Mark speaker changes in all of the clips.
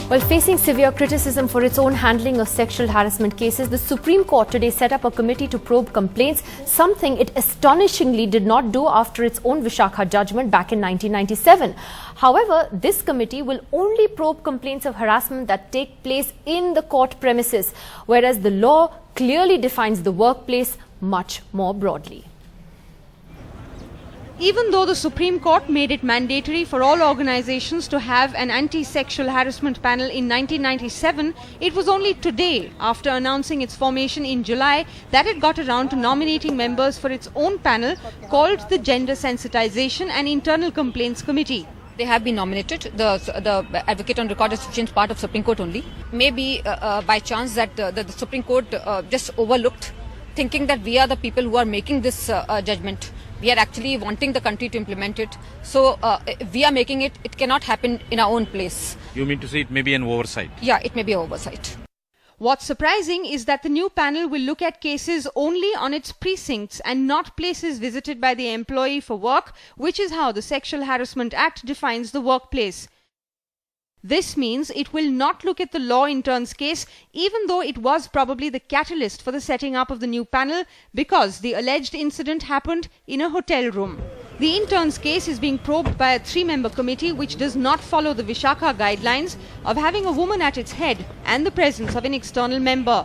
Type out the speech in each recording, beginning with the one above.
Speaker 1: While facing severe criticism for its own handling of sexual harassment cases, the Supreme Court today set up a committee to probe complaints, something it astonishingly did not do after its own Vishakha judgment back in 1997. However, this committee will only probe complaints of harassment that take place in the court premises, whereas the law clearly defines the workplace much more broadly.
Speaker 2: Even though the Supreme Court made it mandatory for all organizations to have an anti-sexual harassment panel in 1997, it was only today, after announcing its formation in July, that it got around to nominating members for its own panel called the Gender Sensitization and Internal Complaints Committee.
Speaker 3: They have been nominated. The Advocate on Record Association is part of Supreme Court only. Maybe by chance that the Supreme Court just overlooked, thinking that we are the people who are making this judgment. We are actually wanting the country to implement it. So we are making it. It cannot happen in our own place.
Speaker 4: You mean to say it may be an oversight?
Speaker 3: Yeah, it may be an oversight.
Speaker 2: What's surprising is that the new panel will look at cases only on its precincts and not places visited by the employee for work, which is how the Sexual Harassment Act defines the workplace. This means it will not look at the law intern's case, even though it was probably the catalyst for the setting up of the new panel, because the alleged incident happened in a hotel room. The intern's case is being probed by a 3-member committee which does not follow the Vishakha guidelines of having a woman at its head and the presence of an external member.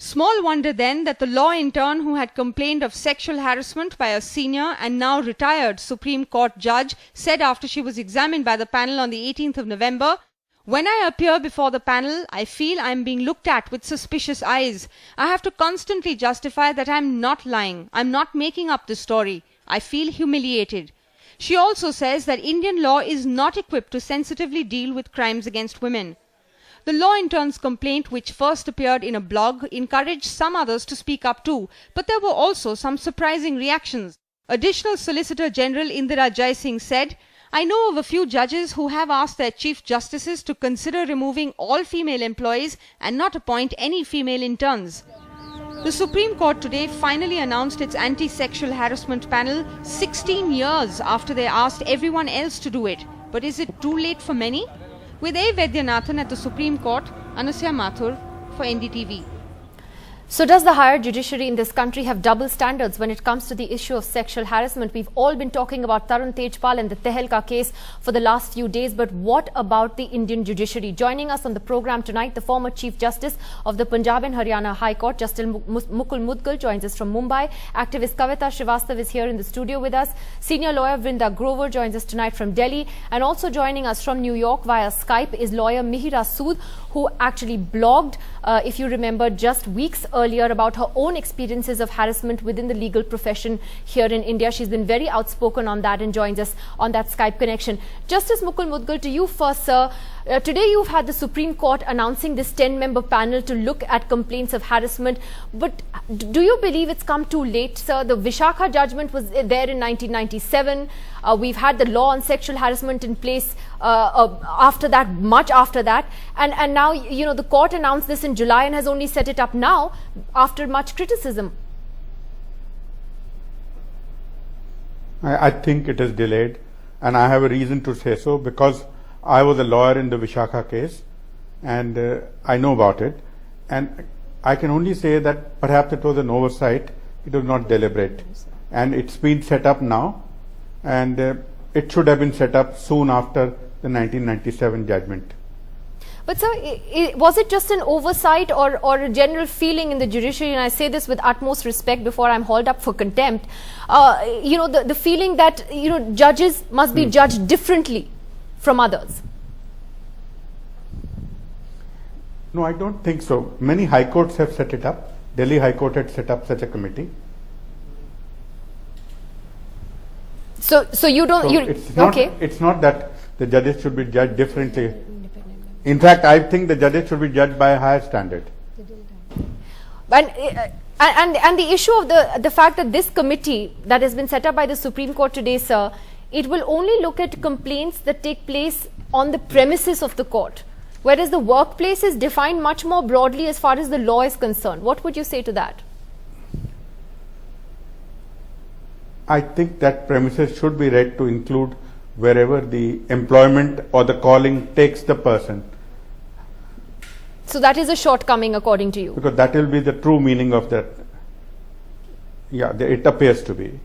Speaker 2: Small wonder then that the law intern who had complained of sexual harassment by a senior and now retired Supreme Court judge said after she was examined by the panel on the 18th of November, "When I appear before the panel, I feel I am being looked at with suspicious eyes. I have to constantly justify that I am not lying. I am not making up the story. I feel humiliated." She also says that Indian law is not equipped to sensitively deal with crimes against women. The law intern's complaint, which first appeared in a blog, encouraged some others to speak up too, but there were also some surprising reactions. Additional Solicitor General Indira Jai Singh said, "I know of a few judges who have asked their Chief Justices to consider removing all female employees and not appoint any female interns." The Supreme Court today finally announced its anti-sexual harassment panel 16 years after they asked everyone else to do it. But is it too late for many? With A. Vaidyanathan at the Supreme Court, Anusya Mathur for NDTV.
Speaker 1: So does the higher judiciary in this country have double standards when it comes to the issue of sexual harassment? We've all been talking about Tarun Tejpal and the Tehelka case for the last few days, but what about the Indian judiciary? Joining us on the program tonight, the former Chief Justice of the Punjab and Haryana High Court, Justice Mukul Mudgal, joins us from Mumbai. Activist Kavita Srivastav is here in the studio with us. Senior lawyer Vrinda Grover joins us tonight from Delhi. And also joining us from New York via Skype is lawyer Mihira Sood, who actually blogged, if you remember, just weeks earlier about her own experiences of harassment within the legal profession here in India. She's been very outspoken on that and joins us on that Skype connection. Justice Mukul Mudgal, to you first, sir. Today you've had the Supreme Court announcing this 10-member panel to look at complaints of harassment. But do you believe it's come too late, sir? The Vishakha judgment was there in 1997. We've had the law on sexual harassment in place after that, much after that. And now, you know, the court announced this in July and has only set it up now after much criticism.
Speaker 5: I think it is delayed, and I have a reason to say so, because I was a lawyer in the Vishakha case and I know about it, and I can only say that perhaps it was an oversight. It was not deliberate, and it's been set up now, and it should have been set up soon after the 1997 judgment.
Speaker 1: But sir, was it just an oversight or a general feeling in the judiciary, and I say this with utmost respect before I'm hauled up for contempt, you know, the feeling that, you know, judges must be judged differently from others?
Speaker 5: No, I don't think so. Many high courts have set it up. Delhi High Court had set up such a committee.
Speaker 1: So you don't,
Speaker 5: so it's not that the judges should be judged differently. In fact, I think the judges should be judged by a higher standard.
Speaker 1: And the issue of the fact that this committee that has been set up by the Supreme Court today, sir, it will only look at complaints that take place on the premises of the court, whereas the workplace is defined much more broadly as far as the law is concerned. What would you say to that?
Speaker 5: I think that premises should be read to include wherever the employment or the calling takes the person.
Speaker 1: So that is a shortcoming according to you.
Speaker 5: Because that will be the true meaning of that. Yeah, it appears to be.